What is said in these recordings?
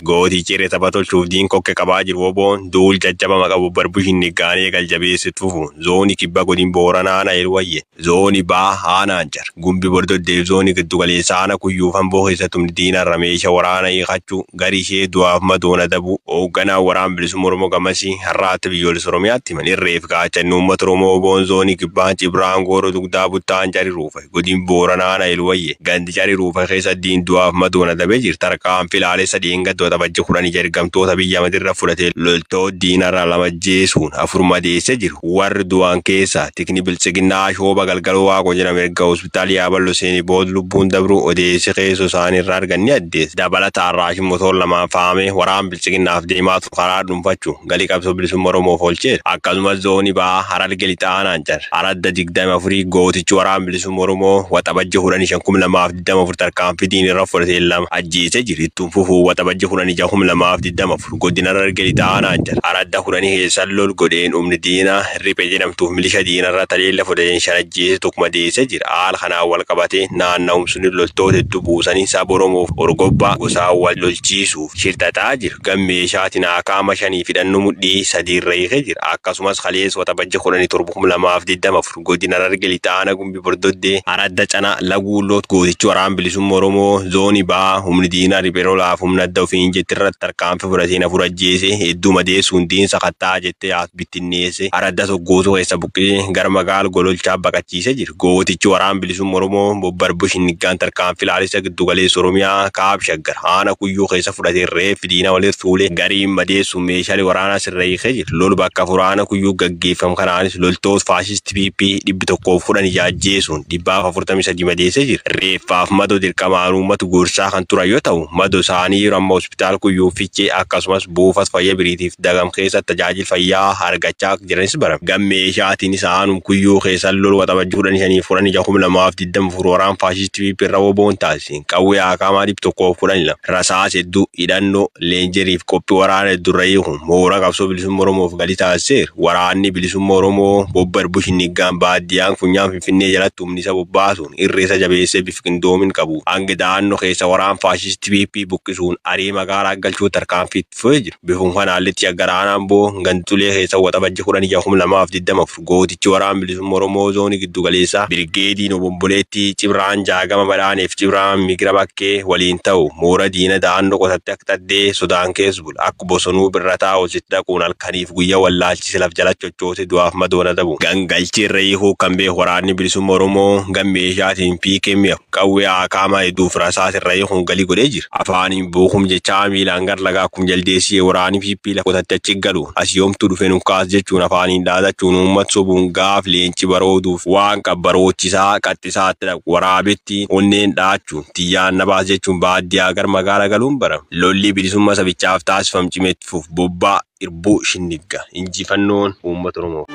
Gooti ciree taphatolchuuf diin kokke qabaa jiru woboon duul jajjabama qabu barbushin niggaanee galjabeessitu fufu zooni kibba godin booranaa na elwayye zooni baa haanaan jar gumbi bordoddeef zooni giddugaleessaa ana kuyyuufan boo keessatum diina rameesha waraana hiikachuu gari ishee du'aaf madoona dabu hoogganaa waraan bilisummaa Oromoo gamasii har'aatti biyyoolessa Oromiyaatti himan irreef gaachanni uummata Oromoo woboon zooni kibbaan cibraan gooroo dugdaa buttaan cari ruufa godin booranaa na elwayye gandi cari ruufa keessa diin du'aaf madoona dabee jir tarkaan filaalee sadeen gaddoota Bajji kurani jargamtoota biyya madirra fudhatee loltoo diinarra lama jeesuun afur madeesse jiru warri du'an keessa tikni bilchiginaa shooba galgaloo waaqoo jedhame erga hospitaalii yaaballo seenii booda lubbuun dabru odeessi keessoo isaaniirraa arganni addeessa dabalataan raashin motor lamaan faame waraan bilchiginaaf deemaatu karaa dhuunfachuu galii qabsoo bilisummaa Oromoof oolcheera akkasumas zoonii ba'aa hararge lixaanaan jar aradda 24 gootichi waraan bilisummaa Oromoo waxabajji 1524 tarkaanfii diinirra fudhatee lama ajjeese jiru ittiin fufuu waxabajji 1524 godina hararge lixaanaan jar aradda 10 keessan lol godheen umni diina riphee jedhamtuuf milisha diinarra taleella fudhateen shan ajjeese tokko madeesse jira haala kanaan wal qabatee naanna'um suni loltoota hedduu buusanii saba Oromoof orgobbaa gosaa wal lolchiisuuf shirtataa jiru gammeeshaatiin akaama shanii fidhannoo mudhii sadiirra hiikee jira akkasumas kalees waxabajji 17 godina hararge lixaana gumbi bordoddee aradda cana laguulloot gootichi waraan bilisummaa Oromoo zoonii ba'aa humni diinaa riphee lolaaf humna adda ofiin jettirratti tarkaanfii fudhateen afur ajjeese hedduu madeessuun diinsa kattaa jettee haas bittinneesse aradda soggootuu keessa buqqee gara magaala gololchaa baqachiise jira gootichi waraan bilisummaa Oromoo bobbarbuushin niggaan tarkaanfii laalisa giddugaleessa Oromiyaa kaab shaggar haana kuyyuu keessa fudhatee reeffi diina walitti tuulee gariin madeessuun meeshaalee waraanaa sirra hiikee jira lol bakka furaana kuyyuu gaggeeffamu kanaanis loltoota faashisti PP 110 ajjeesuun 143 madeesse jira reeffaaf madoo dirqamaan uummata gorsaa kan turan yoo ta'u madoo isaanii amma hospitaal kuyyuu fichee akkasumas buufata fayyaa biriitiif dagam keessa tajaajila fayyaa argachaa jiranis barame gammeeshaatiin isaanum kuyyuu keessa lol waxabajji 1524 waraan faashisti PP irra woboon taasisin qawwee akamaa 112 rasaas hedduu hidhannoo leenjeriif qophii waraana heddurra hiikun moora qabsoo bilisummaa Oromoof galii taasiseera waraanni bilisummaa Oromoo bobbarbuushin niggaan baaddiyaan funyaan Finfinnee jalatti humni isa bobbaasuun irreessa jabeessee bifa qindoomin qabu hanga da'annoo keessa waraan faashisti PP buqqisuun arii magaalaa galchuu tarkaanfii fudhatee jiru bifuun kanaallitti aggaraanaan boo gantulee keessa waxabajji 1224 gootichi waraan bilisummaa Oromoo zoonii giddugaleessaa birgeediin obomboleetti cibraan jaagama badhaaneef cibraan migira bakkee waliin ta'u moora diina da'annoo qotatti akka taddee sodaan keessa bula akka bosonuu birrataa hojjetti dhaquun halkaniif guyyaa wallaalchise laf jala coccoote du'aaf madoona dabu gangalchi irra hiikuu kan beeku waraanni bilisummaa Oromoo gammeeshaatiin piikee mi'a qawwee akaama hedduuf rasaas irra hiikuun galii godhee jira afaaniin buukum jechaa miilaan gar lagaa kum jaldeessii waraanii PP la qotatti achi galu asiyoomtu dhufe nukaas jechuun afaaniin dhaadachuun uummat sobuun gaaf leenci barooduuf waan qabbaroochisaa qaxxisaatti waraabetti onneen dhaachuun tiyyaan nabaas jechuun baadiyyaa gar magaala galuun barame lolli bilisummaa sabichaaf taasifam cimeetfuuf bobbaa irbuu shinnigga injifannoon uummata Oromoo.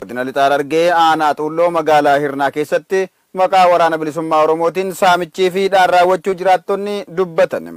Godina Lixaa Harargee aanaa Xuulloo magaalaa Hirnaa keessatti maqaa waraana bilisummaa Oromootiin saamichii fi raawwachuu jiraattonni dubbatan.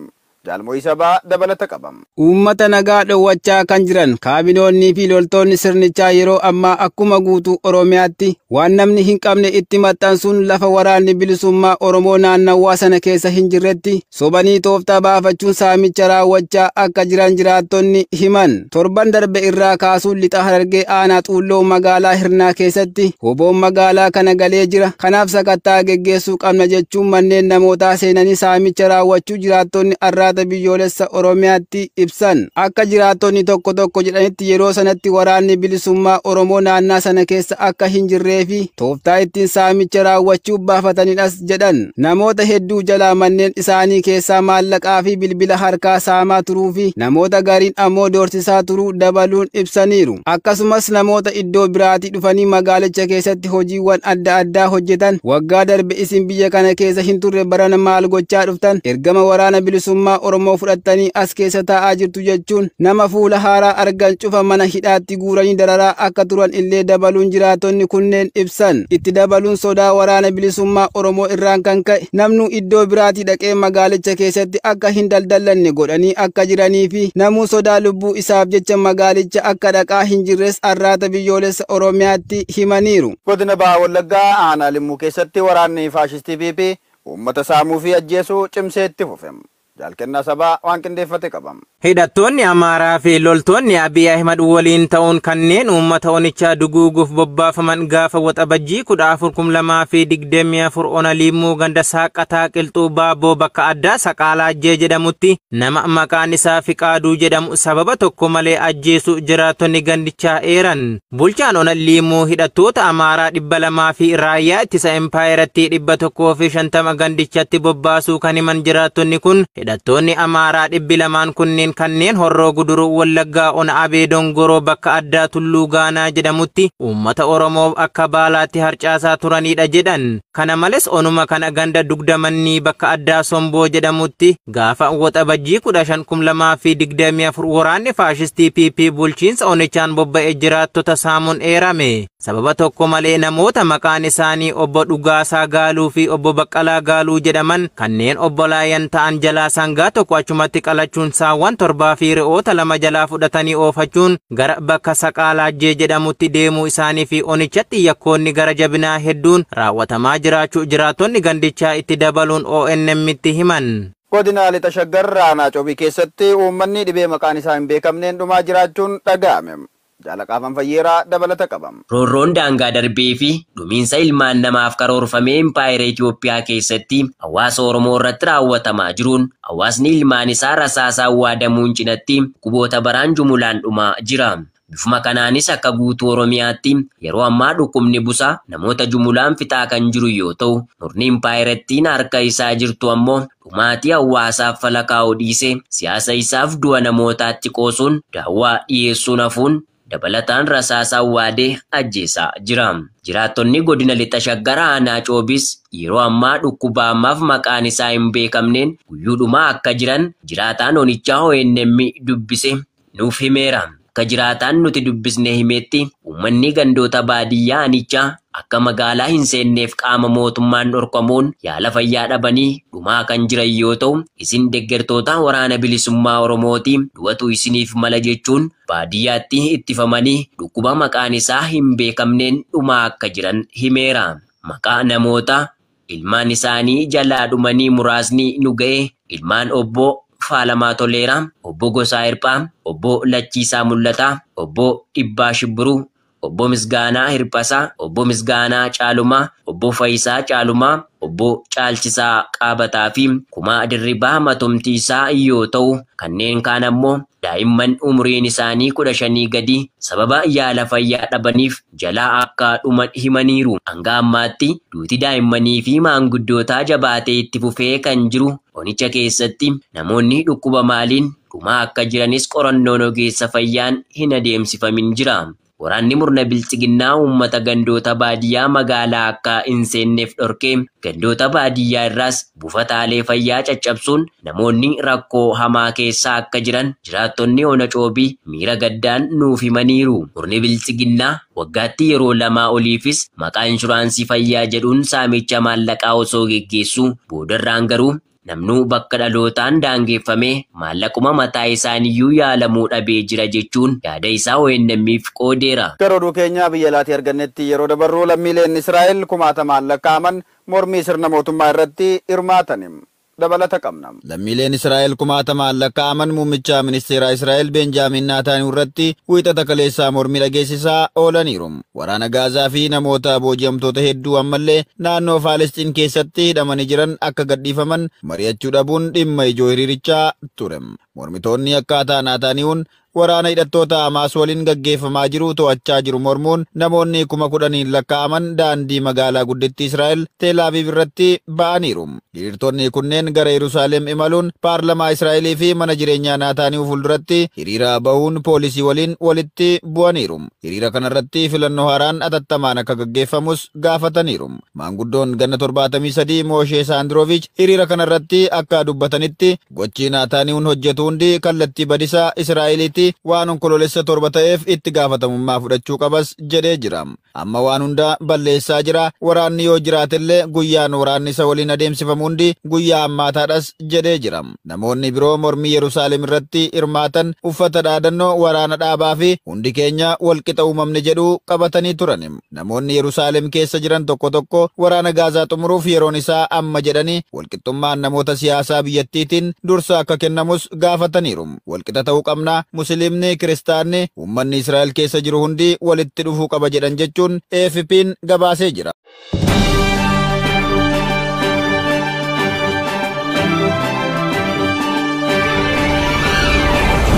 Jaalmoo Isabaa dabalata qabam. Uummata nagaa dhowwachaa kan jiran kaabinoonni fi loltoonni sirnichaa yeroo ammaa akkuma guutuu Oromiyaatti waan namni hin qabne itti maxxansuun lafa waraanni bilisummaa Oromoo naannawaa sana keessa hin jirretti sobanii tooftaa baafachuun saamicha raawwachaa akka jiran jiraattonni himan. Torban darbe irraa kaasuun Lixa Harargee aanaa Xuulloo magaalaa Hirnaa keessatti hoboon magaalaa kana galee jira. Kanaaf sakattaa geggeessuu qabna jechuun manneen namootaa seenanii saamicha raawwachuu jiraattonni arraa biyyoolessa Oromiyaatti ibsan akka jiraattonni tokko tokko jedhanitti yeroo sanatti waraanni bilisummaa Oromoo naannaa sana keessa akka hin jirree fi tooftaa ittiin saamicha raawwachuu baafatanidhas jedhan namoota hedduu jalaa manneen isaanii keessaa maallaqaa fi bilbila harkaa saamaa turuu fi namoota gariin ammoo doorsisaa turuu dabaluun ibsaniiru akkasumas namoota iddoo biraatii dhufanii magaalicha keessatti hojiiwwan adda addaa hojjetan waggaa darbe isin biyya kana keessa hin turre barana maal gochaa dhuftan ergama waraana bilisummaa Oromoo fudhattanii as keessa taa'aa jirtu jechuun nama fuula haaraa argan cufa mana hidhaatti guuranii dararaa akka turan illee dabaluun jiraattonni kunneen ibsan. Itti dabaluun sodaa waraana bilisummaa Oromoo irraan kan ka'e namnu iddoo biraatii dhaqee magaalicha keessatti akka hin daldallanne godhanii akka jiranii fi namuu sodaa lubbuu isaaf jecha magaalicha akka dhaqaa hin jirres arraata biyyoolessa Oromiyaatti himaniiru. Godina Bahaa Wallaggaa aanaa Limmuu keessatti waraanni faashistii PP uummata saamuu fi ajjeesuu cimsee itti fufe. Jaalkennaa sabaa waan qindeeffate qabam. Hidhattoonni Amaaraa fi loltoonni Abiy Ahimad waliin ta'uun kanneen uummata onichaa duguuguuf bobbaafaman gaafa waxabajjii 14/2024 ona Limmuu ganda Saaqataa Qilxuu Baaboo bakka addaa Saqaalaa Ajjee jedhamutti nama maqaan isaa Fiqaaduu jedhamu sababa tokko malee ajjeesu jiraattonni gandichaa eeran. Bulchaan ona Limmuu hidhattoota Amaaraa 200 fi raayyaa ittisa Empaayeratti 150 gandichatti bobbaasuu kan himan jiraattonni kun hidhattoonni Amaaraa 200 kunneen kanneen Horroo Guduruu Wallaggaa ona Abee Dongoroo bakka addaa Tulluu Gaanaa jedhamutti uummata Oromoo akka baalaatti harcaasaa turanidha jedhan. Kana malees onuma kana ganda Dugdamannii bakka addaa Somboo jedhamutti gaafa waxabajjii 15/2024 waraanni faashistii PP bulchiinsa onichaan bobba'ee jiraattota saamuun eerame. Sababa tokko malee namoota maqaan isaanii obbo Dhugaasaa Gaaluu fi obbo Baqqalaa Gaaluu jedhaman kanneen obbolaayan ta'an jalaa sangaa tokko achumatti qalachuun saawwan 7 fi re'oota 2 jalaa fudhatanii oofachuun gara bakka Saqaalaa Ajjee jedhamutti deemuu isaanii fi onichatti yakkoonni gara jabinaa hedduun raawwatamaa jiraachuu jiraattonni gandichaa itti dabaluun ONM'tti himan. Godina Lixa Shaggar aanaa Coobii keessatti uummanni dhibee maqaan isaa hin beekamneen dhumaa jiraachuun dhaga'ame. Jaalaqaafan Fayyeeraa dabalata qabam. Roorroon daangaa darbee fi dhumiinsa ilmaan namaaf karoorfamee Impaayera Itoophiyaa keessatti hawaasa Oromoo irratti raawwatamaa jiruun hawaasni ilmaan isaa rasaasaan waadamuun cinatti quboota baraan jumulaan dhumaa jira. Bifuma kanaanis akka guutuu Oromiyaatti yeroo ammaa dhukkubni busaa namoota jumulaan fixaa kan jiru yoo ta'u, murni Impaayerattiin harka isaa jirtu ammoo dhumaatii hawaasaaf falakaa'uu dhiise siyaasa isaaf du'a namootaatti qoosuun daawwaa dhiyeessuun hafuun dabalataan rasaasaan waadee ajjeesaa jira. Jiraattonni godina Lixa Shaggar aanaa Coobis yeroo ammaa dhukkuba ammaaf maqaan isaa hin beekamneen guyyuudhumaa akka jiran jiraataan onichaa ONM dubbise nuuf himeera. Akka jiraataan nuti dubbisne himetti uummanni gandoota baadiyyaa anichaa akka magaalaa hin seenneef qaama mootummaan dhorkamuun yaala fayyaa dhabanii dhumaa kan jiran yoo ta'u, isin deeggartoota waraana bilisummaa Oromooti du'atu isiniif mala jechuun baadiyyaatti ittifamanii dhukkuba maqaan isaa hin beekamneen dhumaa akka jiran himeera. Maqaa namoota ilmaan isaanii jalaa dhumanii muraasni nu ga'e ilmaan obbo Faalamaa Toleeraa, obbo Gosaa Hirphaa, obbo Lachiisaa Mul'ataa, obbo Dhibbaa Shibbiruu, obbo Misgaanaa Hirphasaa, obbo Misgaanaa Caalumaa, obbo Fayisaa Caalumaa, obbo Caalchisaa Qaabataa fi Kumaa Dirribaa Matumtiisaa yoo ta'u, kanneen kaan ammoo daa'imman umriin isaanii 15 gadi sababa yaala fayyaa dhabaniif jalaa akka dhuman himaniiru. Hanga ammaatti duuti daa'immanii fi maanguddootaa jabaatee itti fufee kan jiru onicha keessatti namoonni dhukkuba maaliin dhumaa akka jiranis qorannoon ogeessa fayyaan hin adeemsifamin jira. Waraanni murna bilchiginnaa uummata gandoota baadiyyaa magaalaa akka hin seenneef dhorkee gandoota baadiyyaa irraas buufataalee fayyaa caccabsuun namoonni rakkoo hamaa keessaa akka jiran jiraattonni ona Coobii miira gaddaan nuuf himaniiru. Murni bilchiginnaa waggaatti yeroo 2 oliifis maqaa inshuraansii fayyaa jedhuun saamicha maallaqaa osoo geggeessuu boodarraan garuu namnuu bakka dhalootaan daangeffamee maallaquma mataa isaaniyyuu yaalamuu dhabee jira jechuun yaada isaa ONM'if qoodeera. Gara oduu keenyaa biyya alaatii argannetti yeroo dabarru lammiileen Israa'el 1000 lakkaa'aman mormii sirna mootummaa irratti hirmaataniiru. dabalata qabna. Lammiileen Israa'el 1000 lakkaa'aman muummicha ministeera Israa'el Benjaamin Naataaniyuu irratti wiixata kaleessaa mormii dhageessisaa oolaniiru. Waraana Gaazaa fi namoota booji'amtoota hedduu ammallee naannoo Faalistiin keessatti hidhamanii jiran akka gadhiifaman mari'achuu dhabuun dhimma ijoo hiriirichaa ture. Mormitoonni akkaataa Naataaniyuun waraana hidhattoota Hamaas waliin gaggeeffamaa jiru to'achaa jiru mormuun namoonni 10,000 lakkaa'aman daandii magaalaa guddittii Israa'el Teel Aviv irratti ba'aniiru. Hiriirtonni kunneen gara Yerusaalem imaluun paarlamaa Israa'elii fi mana jireenyaa Naataaniyaahuu fuulduratti hiriira bahuun poolisii waliin walitti bu'aniiru. Hiriira kanarratti filannoo haaraan atattamaan akka gaggeeffamus gaafataniiru. Maanguddoon ganna 73 Mooshee Saandiroovich hiriira kanarratti akka dubbatanitti gochi Naataaniyahuun hojjetu hundi kallattii badisaa Israa'eliiti waan onkoloolessa 7 ta'eef itti gaafatamummaa fudhachuu qabas jedhee jira. Amma waan hunda balleessaa jira. Waraanni yoo jiraatillee guyyaan waraanni isa waliin adeemsifamu hundi guyyaa hammaataadhas jedhee jira. Namoonni biroo mormii Yerusaalem irratti hirmaatan uffata dhaadannoo waraana dhaabaa fi hundi keenya walqixa uumamne jedhu qabatanii turan. Namoonni Yerusaalem keessa jiran tokko tokko waraana Gaazaa xumuruuf yeroon isaa amma jedhanii walqixxummaan namoota siyaasaa biyyattiitiin dursa akka kennamus gaafataniiru. Walqixa ta'uu qabna, Musliimni, Kiristaanni, uummanni Israa'el keessa jiru hundi walitti dhufuu qaba jedhan jechuun AFP'n gabaasee jira.